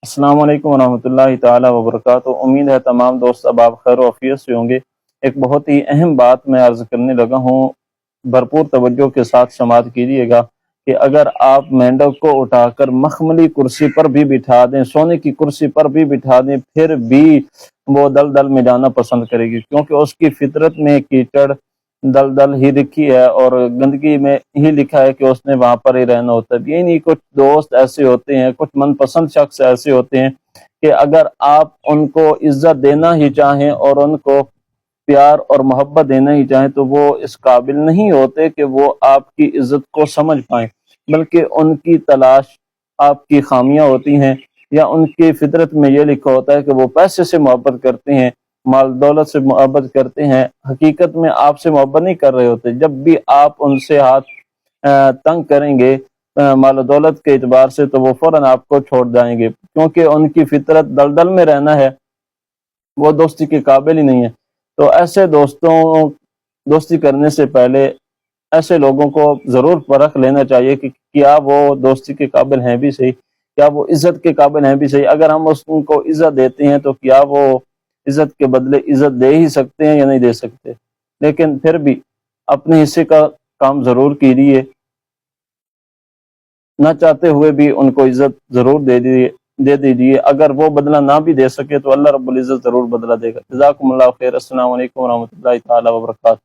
السلام علیکم ورحمۃ اللہ تعالی وبرکاتہ۔ امید ہے تمام دوست اب آپ خیر و عافیت سے ہوں گے۔ ایک بہت ہی اہم بات میں عرض کرنے لگا ہوں، بھرپور توجہ کے ساتھ سماعت کیجیے گا کہ اگر آپ مینڈک کو اٹھا کر مخملی کرسی پر بھی بٹھا دیں، سونے کی کرسی پر بھی بٹھا دیں، پھر بھی وہ دلدل میں جانا پسند کرے گی، کیونکہ اس کی فطرت میں کیچڑ دلدل ہی لکھی ہے اور گندگی میں ہی لکھا ہے کہ اس نے وہاں پر ہی رہنا ہوتا ہے۔ یعنی کچھ دوست ایسے ہوتے ہیں، کچھ من پسند شخص ایسے ہوتے ہیں کہ اگر آپ ان کو عزت دینا ہی چاہیں اور ان کو پیار اور محبت دینا ہی چاہیں تو وہ اس قابل نہیں ہوتے کہ وہ آپ کی عزت کو سمجھ پائیں، بلکہ ان کی تلاش آپ کی خامیاں ہوتی ہیں، یا ان کی فطرت میں یہ لکھا ہوتا ہے کہ وہ پیسے سے محبت کرتے ہیں، مال دولت سے محبت کرتے ہیں، حقیقت میں آپ سے محبت نہیں کر رہے ہوتے۔ جب بھی آپ ان سے ہاتھ تنگ کریں گے مال و دولت کے اعتبار سے تو وہ فوراً آپ کو چھوڑ جائیں گے، کیونکہ ان کی فطرت دلدل میں رہنا ہے، وہ دوستی کے قابل ہی نہیں ہے۔ تو ایسے دوستی کرنے سے پہلے ایسے لوگوں کو ضرور پرکھ لینا چاہیے کہ کیا وہ دوستی کے قابل ہیں بھی صحیح، کیا وہ عزت کے قابل ہیں بھی صحیح۔ اگر ہم اس کو عزت دیتے ہیں تو کیا وہ عزت کے بدلے عزت دے ہی سکتے ہیں یا نہیں دے سکتے۔ لیکن پھر بھی اپنے حصے کا کام ضرور کیجیے، نہ چاہتے ہوئے بھی ان کو عزت ضرور دے دیجیے۔ اگر وہ بدلہ نہ بھی دے سکے تو اللہ رب العزت ضرور بدلہ دے گا۔ جزاکم اللہ خیر۔ السلام علیکم ورحمۃ اللہ تعالی وبرکاتہ۔